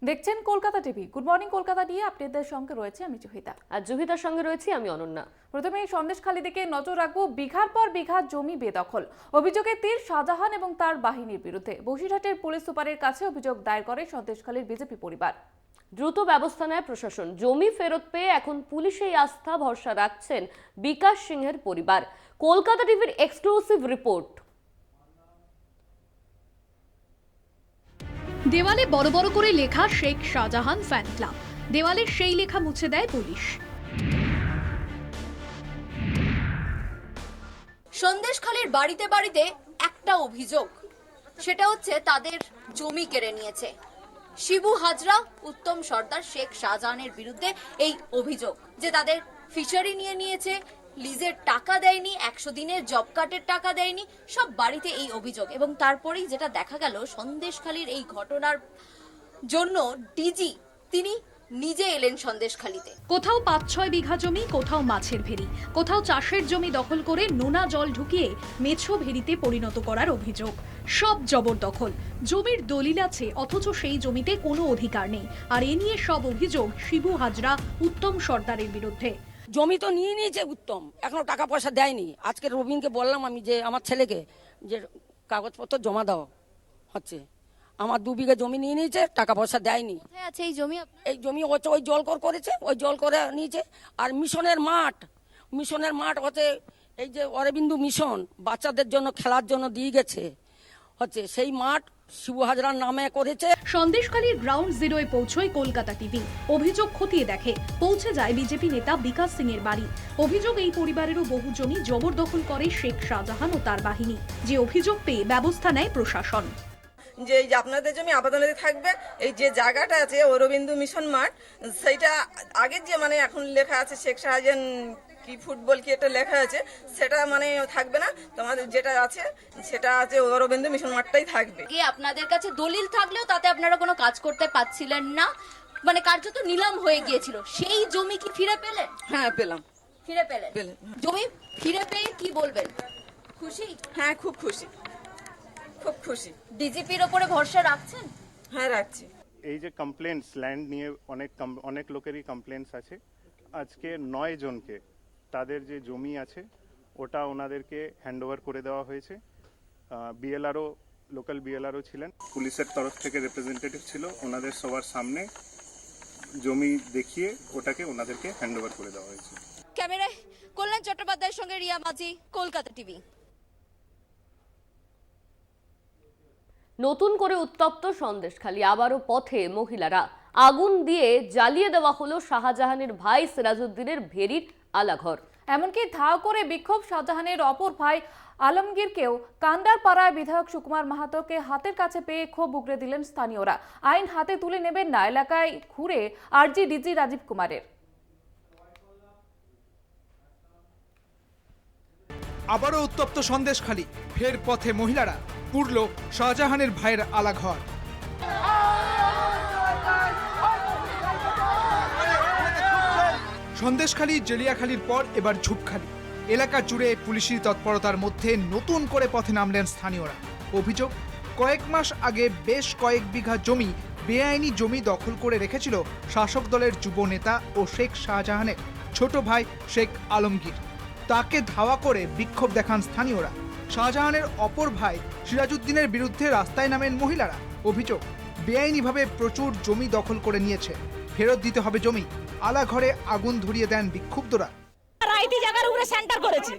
দেখছেন Kolkata TV. Good morning Kolkata নিয়ে আপনাদের সঙ্গে রয়েছে আমি জহিতা। আর জহিতার সঙ্গে রয়েছি আমি অনন্যা। প্রথমে এই সন্দেশখালী দিকে নজর রাখবো। বিঘার পর বিঘা জমি বেদখল, অভিযোগে তীর শাহজাহান এবং তার বাহিনীর বিরুদ্ধে। বসিরহাটের পুলিশ সুপারের কাছে অভিযোগ দায়ের করে সন্দেশখালীর বিজেপি পরিবার। দ্রুত ব্যবস্থা নেয় প্রশাসন। জমি ফেরত পেয়ে এখন পুলিশেই আস্থা ভরসা রাখছেন বিকাশ সিংহের পরিবার। কলকাতা টিভির এক্সক্লুসিভ রিপোর্ট। দেওয়ালে বড় বড় করে লেখা শেখ শাহজাহান ফ্যান ক্লাব। দেওয়ালে সেই লেখা মুছে দেয় পুলিশ। সন্দেশখালীর বাড়িতে বাড়িতে একটা অভিযোগ, সেটা হচ্ছে তাদের জমি কেড়ে নিয়েছে। শিবু হাজরা, উত্তম সর্দার, শেখ শাহজাহানের বিরুদ্ধে এই অভিযোগ যে তাদের ফিশারি নিয়ে নিয়েছে, লিজের টাকা দেয়নি, 100 দিনের জব কার্ডের টাকা দেয়নি, সব বাড়িতে এই অভিযোগ। এবং তারপরেই যেটা দেখা গেল, সন্দেশখালীর এই ঘটনার জন্য ডিজি তিনি নিজে এলেন সন্দেশখালীতে। কোথাও 5-6 বিঘা জমি, কোথাও মাছের ভেরি, কোথাও চাষের জমি দখল করে নোনা জল ঢুকিয়ে মেছো ভেরিতে পরিণত করার অভিযোগ। সব জবরদখল। জমির দলিল আছে অথচ সেই জমিতে কোনো অধিকার নেই। আর এ নিয়ে সব অভিযোগ শিবু হাজরা, উত্তম সর্দারের বিরুদ্ধে। জমি তো নিয়ে নিয়েছে উত্তম, এখনো টাকা পয়সা দেয়নি। আজকে রবিনকে বললাম আমি যে আমার ছেলেকে যে কাগজপত্র জমা দাও হচ্ছে। আমার 2 বিঘা জমি নিয়ে নিয়েছে, টাকা পয়সা দেয়নি। কোথায় আছে এই জমি? এই জমি ওই জলকর করেছে, ওই জল করে নিয়েছে। আর মিশনের মাঠ হচ্ছে এই যে অরবিন্দু মিশন বাচ্চাদের জন্য খেলার জন্য দিয়ে গেছে হচ্ছে, সেই মাঠ শিবু হাজরার নামে করেছে। সন্দেশখালীর গ্রাউন্ড জিরোয় পৌঁছয় কলকাতা টিভি। অভিযোগ খতিয়ে দেখে, পৌঁছে যায় বিজেপি নেতা বিকাশ সিং এর বাড়ি। অভিযোগ এই পরিবারেরও বহু জমি জবরদখল করে শেখ শাহজাহান ও তার বাহিনী। যে অভিযোগ পেয়ে ব্যবস্থা নেয় প্রশাসন। যে এই যে আপনাদের জমি আপাতত থাকবে, এই যে জায়গাটা আছে অরবিন্দু মিশন মাঠ, সেইটা আগের যে মানে এখন লেখা আছে শেখ শাহজাহান কি ফুটবল কি এটা লেখা আছে, সেটা মানে থাকবে না। তোমাদের যেটা আছে সেটা আছে অরবিন্দু মিশন মাঠটাই থাকবে। আপনাদের কাছে দলিল থাকলেও তাতে আপনারা কোনো কাজ করতে পারছিলেন না, মানে কার্যত নিলাম হয়ে গিয়েছিল। সেই জমি কি ফিরে পেলেন? হ্যাঁ পেলাম। ফিরে পেলেন? জমি ফিরে পেয়ে কি বলবেন? খুশি? হ্যাঁ খুব খুশি, খুব খুশি। ডিজিপির ওপরে ভরসা রাখছেন? হ্যাঁ রাখছি। এই যে কমপ্লেন্টস, ল্যান্ড নিয়ে অনেক লোকেরই কমপ্লেন্টস আছে। আজকে 9 জনকে তাদের যে জমি আছে ওটা ওনাদেরকে হ্যান্ডওভার করে দেওয়া হয়েছে। বিএলআরও, লোকাল বিএলআরও ছিলেন, পুলিশের তরফ থেকে রিপ্রেজেন্টেটিভ ছিল, ওনাদের সবার সামনে জমি দেখিয়ে ওটাকে ওনাদেরকে হ্যান্ডওভার করে দেওয়া হয়েছে। ক্যামেরায় কল্যাণ চট্টোপাধ্যায়ের সঙ্গে রিয়া মাঝি, কলকাতা টিভি। নতুন করে উত্তপ্ত সন্দেশখালী। আবারও পথে মহিলারা। আগুন দিয়ে জ্বালিয়ে দেওয়া হলো শাহজাহানের ভাই সিরাজউদ্দিনের ভেরির আলাঘর। এমনকি ধাও করে বিক্ষোভ শাহজাহানের অপর ভাই আলমগীরকেও। কান্দারপাড়ায় বিধায়ক সুকুমার মাহাতোকে হাতের কাছে পেয়ে ক্ষোভ উগরে দিলেন স্থানীয়রা। আইন হাতে তুলে নেবেন না এলাকায় ঘুরে আরজি ডিজি রাজীব কুমারের। আবারও উত্তপ্ত সন্দেশখালী। ফের পথে মহিলারা। পুড়ল শাহজাহানের ভাইয়ের আলাঘর। সন্দেশখালী জেলিয়াখালীর পর এবার ঝুপখালী। এলাকা জুড়ে পুলিশি তৎপরতার মধ্যে নতুন করে পথে নামলেন স্থানীয়রা। অভিযোগ, কয়েক মাস আগে বেশ কয়েক বিঘা জমি বেআইনি জমি দখল করে রেখেছিল শাসক দলের যুব নেতা ও শেখ শাহজাহানের ছোট ভাই শেখ আলমগীর। তাকে ধাওয়া করে বিক্ষোভ দেখান স্থানীয়রা। শাহজাহানের অপর ভাই সিরাজউদ্দিনের বিরুদ্ধে রাস্তায় নামেন মহিলারা। অভিযোগ, বেআইনিভাবে প্রচুর জমি দখল করে নিয়েছে, ফেরত দিতে হবে জমি। আলাঘরে আগুন ধরিয়ে দেন বিক্ষুব্ধরা। রাইতি জায়গার উপরে সেন্টার করেছে,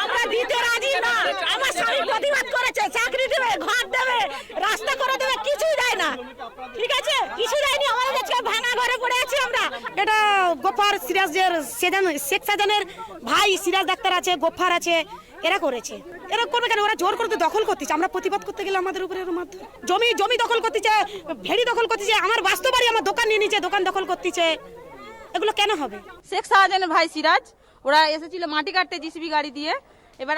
আমরা দিতে রাজি না। আমার স্বামী প্রতিবাদ করেছে, চাকরি দেবে, ঘর দেবে, রাস্তা করে দেবে, কিছুই দেয় না। ঠিক আছে, কিছু দেয়নি। আমাদের আজকে ভাঙা ঘরে পড়ে আছি আমরা। এটা গোফার সিরাজের শেখ শাহজাহানের ভাই সিরাজ ডাক্তার আছে, গোফার আছে, এরা করেছে। এরা করবে কেন? ওরা জোর করে দখল করতেছে। আমরা প্রতিবাদ করতে গেলে আমাদের উপরে জমি দখল করতেছে, ভেড়ি দখল করতেছে, আমার বাস্তু বাড়ি, আমার দোকান নিয়ে নিচ্ছে, দোকান দখল করতেছে। এগুলো কেন হবে? শেখ শাহজাহানের ভাই সিরাজ ওরা এসেছিল মাটি কাটতে জিসিবি গাড়ি দিয়ে। এবার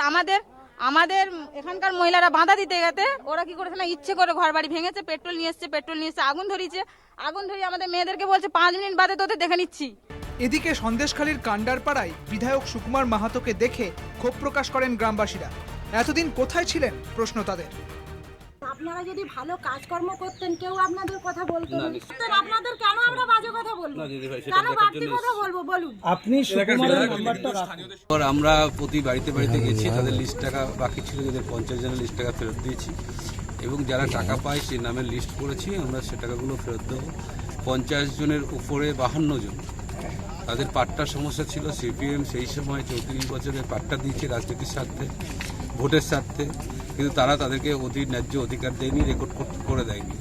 আমাদের এখানকার মহিলারা বাধা দিতে গেতে ওরা কি করেছে না, ইচ্ছে করে ঘর বাড়ি ভেঙেছে, পেট্রোল নিয়ে এসছে, আগুন ধরিয়েছে। আগুন ধরিয়ে আমাদের মেয়েদেরকে বলছে 5 মিনিট বাদে তোদের দেখে নিচ্ছি। এদিকে সন্দেশখালীর কান্ডারপাড়ায় বিধায়ক সুকুমার মাহাতোকে দেখে ক্ষোভ প্রকাশ করেন গ্রামবাসীরা। এতদিন কোথায় ছিলেন প্রশ্ন তাদের। আপনারা যদি ভালো কাজকর্ম করতেন কেউ আপনাদের কথা বলতো না। আপনাদের কেন আমরা বাজে কথা বলবো, কেন বাড়তি কথা বলবো বলুন? আর আমরা প্রতি বাড়িতে বাড়িতে গেছি, তাদের লিস্ট টাকা বাকি ছিল, যাদের 50 জনের লিস্ট টাকা ফেরত দিয়েছি এবং যারা টাকা পায় সেই নামের লিস্ট করেছি, আমরা সে টাকাগুলো ফেরত দেবো। 50 জনের উপরে 52 জন তাদের পাট্টার সমস্যা ছিল। সিপিএম সেই সময় 34 বছরের পাট্টা দিয়েছে রাজনীতির স্বার্থে, ভোটের স্বার্থে, কিন্তু তারা তাদেরকে ন্যায্য অধিকার দেয়নি, রেকর্ড করে দেয়নি।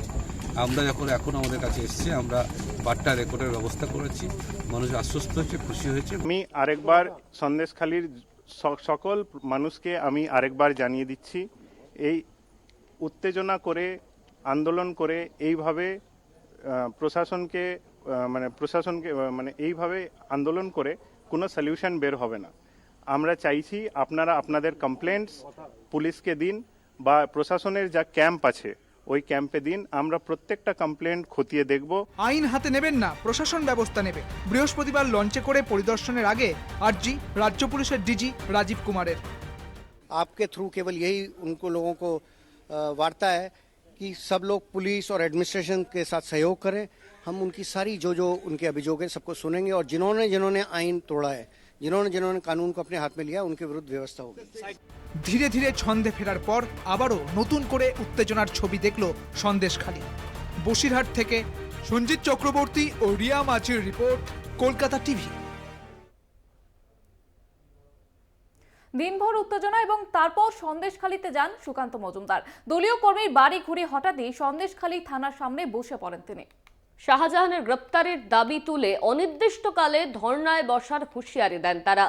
আমরা এখন আমাদের কাছে এসছে, আমরা পাট্টা রেকর্ডের ব্যবস্থা করেছি, মানুষ আশ্বস্ত হয়েছে, খুশি হয়েছে। আমি আরেকবার সন্দেশখালীর সকল মানুষকে আমি আরেকবার জানিয়ে দিচ্ছি, এই উত্তেজনা করে আন্দোলন করে এইভাবে প্রশাসনকে এইভাবে আন্দোলন করে কোনো সলিউশন বের হবে না। আমরা চাইছি আপনারা আপনাদের কমপ্লেন্টস পুলিশকে দিন বা প্রশাসনের যা ক্যাম্প আছে ওই ক্যাম্পে দিন, আমরা প্রত্যেকটা কমপ্লেন্ট খতিয়ে দেখব। আইন হাতে নেবেন না, প্রশাসন ব্যবস্থা নেবে। বৃহস্পতিবার লঞ্চে করে পরিদর্শনের আগে আরজি রাজ্য পুলিশের ডিজি রাজীব কুমারের। आपके थ्रू केवल यही उनको लोगों को वार्ता है कि सब लोग पुलिस और एडमिनिस्ट्रेशन के साथ सहयोग करें। हम उनकी सारी जो उनके अभियोग है सबको सुनेंगे और जिन्होंने आईन तोड़ा है, जिन्होंने कानून को अपने हाथ में लिया, उनके विरुद्ध व्यवस्था होगी। ধীরে ধীরে ছন্দে ফেরার পর আবারও নতুন করে উত্তেজনার ছবি দেখল সন্দেশখালী। বসিরহাট থেকে সঞ্জিত চক্রবর্তী ও রিয়া মাঝির রিপোর্ট, কলকাতা টিভি। দিনভর উত্তেজনা এবং তারপর সন্দেশখালীতে যান সুকান্ত মজুমদার। দলীয় কর্মীর বাড়ি ঘুরে হঠাৎই সন্দেশখালী থানার সামনে বসে পড়েন তিনি। শাহজাহানের গ্রেপ্তারের দাবি তুলে অনির্দিষ্টকালে ধর্নায় বসার হুঁশিয়ারি দেন তারা।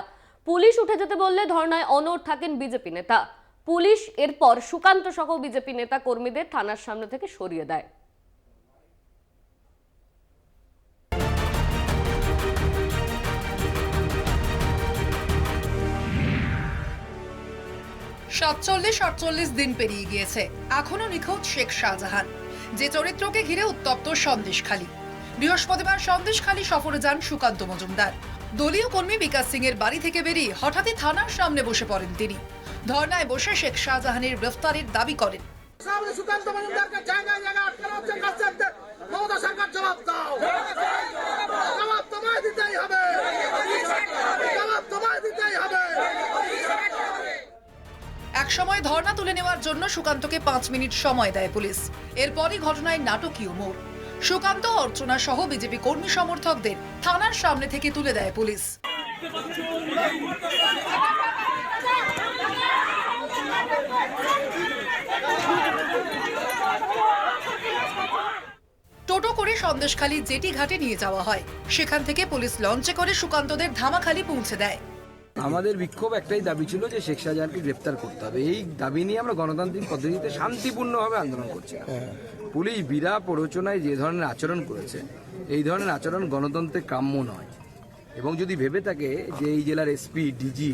পুলিশ উঠে যেতে বললে ধর্নায় অনড় থাকেন বিজেপি নেতা। পুলিশ এরপর সুকান্ত সহ বিজেপি নেতা কর্মীদের থানার সামনে থেকে সরিয়ে দেয়। 47-48 দিন পেরিয়ে গিয়েছে, এখনো নিখোঁজ শেখ শাহজাহান, যে চরিত্রকে ঘিরে উত্তপ্ত সন্দেশখালী। বৃহস্পতিবার সন্দেশখালী সফরে যান সুকান্ত মজুমদার। দলীয় কর্মী বিকাশ সিং এর বাড়ি থেকে বেরিয়ে হঠাৎই থানার সামনে বসে পড়েন তিনি। ধর্নায় বসে শেখ শাহজাহানের গ্রেফতারের দাবি করেন। সুকান্ত মজুমদারকে জায়গায় জায়গায় আটকানো হচ্ছে, মমতা সরকার জবাব দাও, জবাব তোমায় দিতেই হবে, জবাব তোমায় দিতেই হবে। এক সময় ধর্ণা তুলে নেওয়ার জন্য সুকান্তকে 5 মিনিট সময় দেয় পুলিশ। এরপরই ঘটনায় নাটকীয় মোড়। সুকান্ত, অর্চনা সহ বিজেপি কর্মী সমর্থকদের থানার সামনে থেকে তুলে দেয় পুলিশ। টোটো করে সন্দেশখালী জেটি ঘাটে নিয়ে যাওয়া হয়। সেখান থেকে পুলিশ লঞ্চে করে সুকান্তদের ধামাখালী পৌঁছে দেয়। আমাদের বিক্ষোভ একটাই দাবি ছিল যে শেখ শাহজাহানকে গ্রেপ্তার করতে হবে। এই দাবি নিয়ে আমরা গণতান্ত্রিক পদ্ধতিতে শান্তিপূর্ণভাবে আন্দোলন করছি। পুলিশ বিরা প্ররোচনায় যে ধরনের আচরণ করেছে, এই ধরনের আচরণ গণতন্ত্রে কাম্য নয়। এবং যদি ভেবে থাকে যে এই জেলার এসপি, ডিজি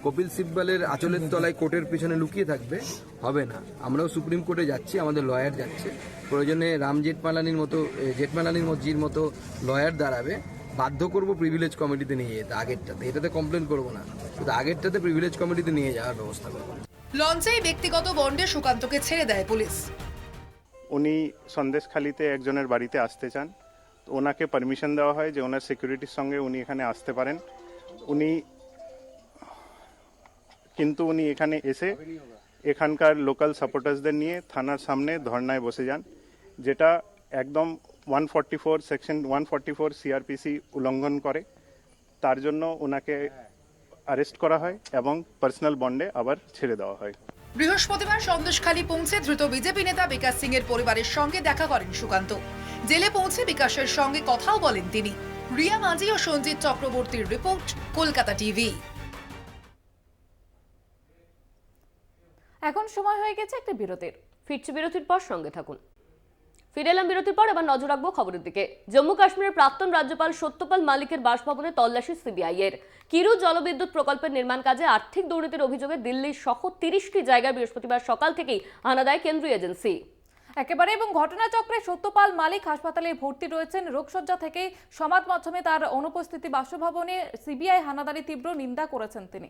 কপিল সিব্বলের আঁচলের তলায় কোর্টের পেছনে লুকিয়ে থাকবে, হবে না। আমরাও সুপ্রিম কোর্টে যাচ্ছি, আমাদের লয়ার যাচ্ছে, প্রয়োজনে রাম জেঠমালানির মজির মতো লয়ার দাঁড়াবে, বাধ্য করব প্রিভিলেজ কমিটিতে নিয়ে যেতে। আগেরটাতে এটাতে কমপ্লেন করবো না, শুধু আগেরটাতে প্রিভিলেজ কমিটিতে নিয়ে যাওয়ার ব্যবস্থা করবো। লঞ্চেই ব্যক্তিগত বন্ডে সুকান্তকে ছেড়ে দেয় পুলিশ। উনি সন্দেশখালীতে একজনের বাড়িতে আসতে চান, তো ওনাকে পারমিশন দেওয়া হয় যে ওনার সিকিউরিটির সঙ্গে উনি এখানে আসতে পারেন। কিন্তু উনি এখানে এসে এখানকার লোকাল সাপোর্টার্সদের নিয়ে থানার সামনে ধর্নায় বসে যান, যেটা একদম 144 সেকশন 144 সিআরপিসি উল্লঙ্ঘন করে। তার জন্য ওনাকে অ্যারেস্ট করা হয় এবং পার্সোনাল বন্ডে আবার ছেড়ে দেওয়া হয়। বৃহস্পতিবার সন্দেশখালী পৌঁছে দ্রুত বিজেপি নেতা বিকাশ সিং এর পরিবারের সঙ্গে দেখা করেন সুকান্ত। জেলে পৌঁছে বিকাশের সঙ্গে কথাও বলেন তিনি। রিয়া মাঝি ও সঞ্জিত চক্রবর্তীর রিপোর্ট, কলকাতা টিভি। এখন সময় হয়ে গেছে একটা বিরতির। ফিরছি বিরতির পর, সঙ্গে থাকুন। ফিরে এলাম বিরতির পর, এবার নজর রাখবো খবরের দিকে। জম্মু কাশ্মীরের প্রাক্তন রাজ্যপাল সত্যপাল মালিকের বাসভবনে তল্লাশি সিবিআই এর। কিরু জলবিদ্যুৎ প্রকল্পের নির্মাণ কাজে আর্থিক দুর্নীতির অভিযোগে দিল্লি সহ 30টি জায়গায় বৃহস্পতিবার সকাল থেকেই হানা দেয় কেন্দ্রীয় এজেন্সি। একেবারে এবং ঘটনাচক্রে সত্যপাল মালিক হাসপাতালে ভর্তি রয়েছেন। রোগশয্যা থেকে সমাজ মাধ্যমে তার অনুপস্থিতি বাসভবনে সিবিআই হানাদারি তীব্র নিন্দা করেছেন তিনি।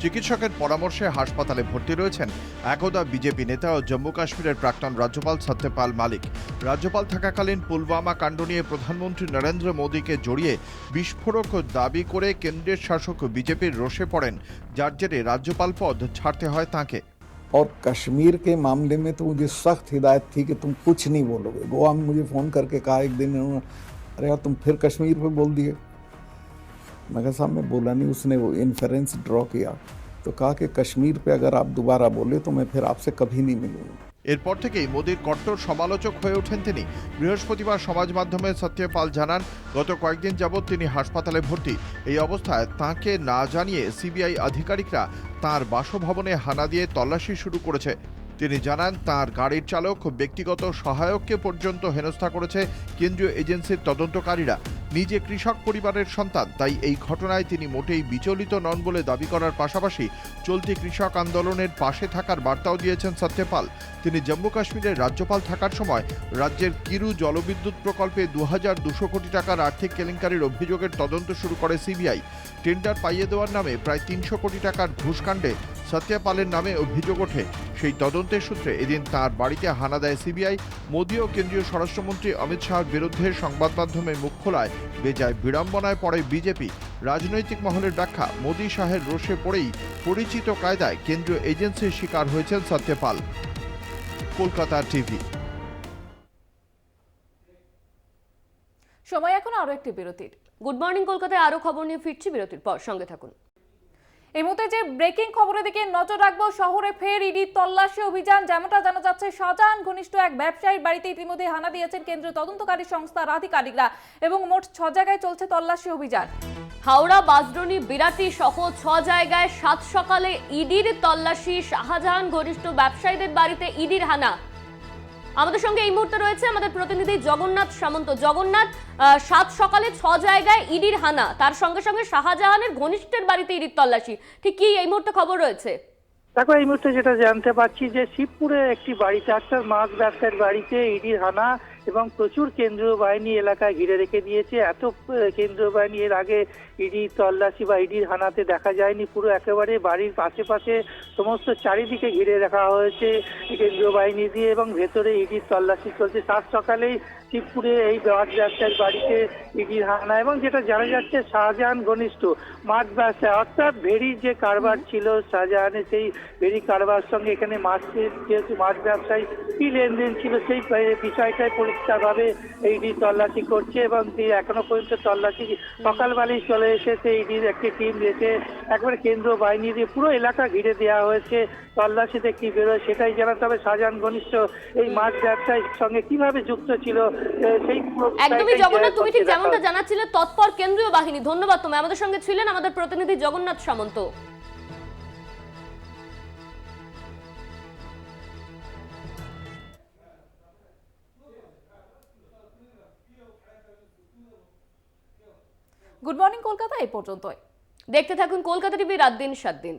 চিকিৎসকের পরামর্শে হাসপাতালে ভর্তি রয়েছেন একদা বিজেপি নেতা ও জম্মু কাশ্মীরের প্রাক্তন রাজ্যপাল সত্যপাল মালিক। রাজ্যপাল থাকাকালীন পুলওয়ামা কাণ্ড নিয়ে প্রধানমন্ত্রী নরেন্দ্র মোদীকে জড়িয়ে বিস্ফোরক দাবি করে কেন্দ্রের শাসক বিজেপির রোষে পড়েন, যার জেরে রাজ্যপাল পদ ছাড়তে হয় তাঁকে। और कश्मीर के मामले में तो मुझे सख्त हिदायत थी कि तुम कुछ नहीं बोलोगे। गोवा में मुझे फ़ोन करके कहा एक दिन, अरे यार तुम फिर कश्मीर पे बोल दिए। मैं कहा साहब मैं बोला नहीं। उसने वो इन्फेरेंस ड्रॉ किया तो कहा कि कश्मीर पे अगर आप दोबारा बोले तो मैं फिर आपसे कभी नहीं मिलूंगा। এরপর থেকেই মোদীর কট্টর সমালোচক হয়ে ওঠেন তিনি। বৃহস্পতিবার সমাজ মাধ্যমে সত্যপাল জানান, গত কয়েকদিন যাবৎ তিনি হাসপাতালে ভর্তি। এই অবস্থায় তাঁকে না জানিয়ে সিবিআই আধিকারিকরা তাঁর বাসভবনে হানা দিয়ে তল্লাশি শুরু করেছে। তিনি জানান, তাঁর গাড়ির চালক ব্যক্তিগত সহায়ককে পর্যন্ত হেনস্থা করেছে কেন্দ্রীয় এজেন্সির তদন্তকারীরা। নিজে কৃষক পরিবারের সন্তান, তাই এই ঘটনায় তিনি মোটেই বিচলিত নন বলে দাবি করার পাশাপাশি চলতি কৃষক আন্দোলনের পাশে থাকার বার্তাও দিয়েছেন সত্যপাল। তিনি জম্মু কাশ্মীরের রাজ্যপাল থাকার সময় রাজ্যের কিরু জলবিদ্যুৎ প্রকল্পে 2200 কোটি টাকার আর্থিক কেলেঙ্কারির অভিযোগের তদন্ত শুরু করে সিবিআই। টেন্ডার পাইয়ে দেওয়ার নামে প্রায় 300 কোটি টাকার ঘুষকাণ্ডে সত্যপালের নামে অভিযোগ ওঠে। সেই তদন্তের সূত্রে এদিন তাঁর বাড়িতে হানা দেয় সিবিআই। মোদী ও কেন্দ্রীয় স্বরাষ্ট্রমন্ত্রী অমিত শাহর বিরুদ্ধে সংবাদ মাধ্যমে মুখ খোলায় বেজায় বিড়ম্বনায় পড়ে বিজেপি। রাজনৈতিক মহলের ব্যাখ্যা, মোদী শাহের রোষে পড়েই পরিচিত কায়দায় কেন্দ্রীয় এজেন্সির শিকার হয়েছেন সত্যপাল। কলকাতা টিভি। সময় এখন আরো একটি বিরতির। গুড মর্নিং কলকাতায় আরো খবর নিয়ে ফিরছি বিরতির পর, সঙ্গে থাকুন। এই মুহূর্তে যে ব্রেকিং খবরের দিকে নজর রাখবো, শহরে ফের ইডি তল্লাশি অভিযান। যেমনটা জানা যাচ্ছে, শাহজাহান ঘনিষ্ঠ এক ব্যবসায়ীর বাড়িতে ইতিমধ্যে হানা দিয়েছেন কেন্দ্রীয় তদন্তকারী সংস্থার আধিকারিকরা এবং মোট 6 জায়গায় চলছে তল্লাশি অভিযান। হাওড়া, বাজরনি, বিরাটি সহ 6 জায়গায় 7 সকালে ইডির তল্লাশি। শাহজাহান ঘনিষ্ঠ ব্যবসায়ীদের বাড়িতে ইডির হানা। আমাদের সঙ্গে এই মুহূর্তে রয়েছে আমাদের প্রতিনিধি জগন্নাথ সামন্ত। জগন্নাথ, 7 সকালে 6 জায়গায় ইডির হানা, তার সঙ্গে সঙ্গে শাহজাহানের ঘনিষ্ঠের বাড়িতে ইডির তল্লাশি, ঠিক কি এই মুহূর্তে খবর রয়েছে? দেখো, এই মুহূর্তে যেটা জানতে পারছি যে শিবপুরে একটি বাড়িতে, একটা মাছ ব্যবসায়ীর বাড়িতে ইডির হানা এবং প্রচুর কেন্দ্রীয় বাহিনী এলাকায় ঘিরে রেখে দিয়েছে। এত কেন্দ্রীয় বাহিনী এর আগে ইডি তল্লাশি বা ইডির হানাতে দেখা যায়নি। পুরো একেবারে বাড়ির আশেপাশে সমস্ত চারিদিকে ঘিরে রাখা হয়েছে কেন্দ্রীয় বাহিনী দিয়ে এবং ভেতরে ইডির তল্লাশি চলছে। 7 সকালেই শিবপুরে এই মাছ ব্যবসায়ীর বাড়িতে ইডির হানা এবং যেটা জানা যাচ্ছে শাহজাহান ঘনিষ্ঠ মাছ ব্যবসায়ী, অর্থাৎ ভেড়ির যে কারবার ছিল শাহজাহানের, সেই ভেড়ি কারবার সঙ্গে এখানে মাছের যেহেতু মাছ ব্যবসায়ী কি লেনদেন ছিল সেই বিষয়টাই পরিষ্কারভাবে ইডি তল্লাশি করছে এবং এখনো পর্যন্ত তল্লাশি সকালবেলায় চলে এসেছে। ইডির একটি টিম রয়েছে, একবারে কেন্দ্রীয় বাহিনী দিয়ে পুরো এলাকা ঘিরে দেওয়া হয়েছে। তল্লাশিতে কি বেরোয় সেটাই জানাতে হবে। শাহজাহান ঘনিষ্ঠ এই মাছ ব্যবসায়ীর সঙ্গে কিভাবে যুক্ত ছিল সেই একদমই। জগন্নাথ, তুমি ঠিক যেমনটা জানাচ্ছিলে, তৎপর কেন্দ্রীয় বাহিনী। ধন্যবাদ তোমায়। আমাদের সঙ্গে ছিলেন আমাদের প্রতিনিধি জগন্নাথ সামন্ত। গুড মর্নিং কলকাতা এই পর্যন্তই। দেখতে থাকুন কলকাতা টিভি, রাত দিন 7 দিন।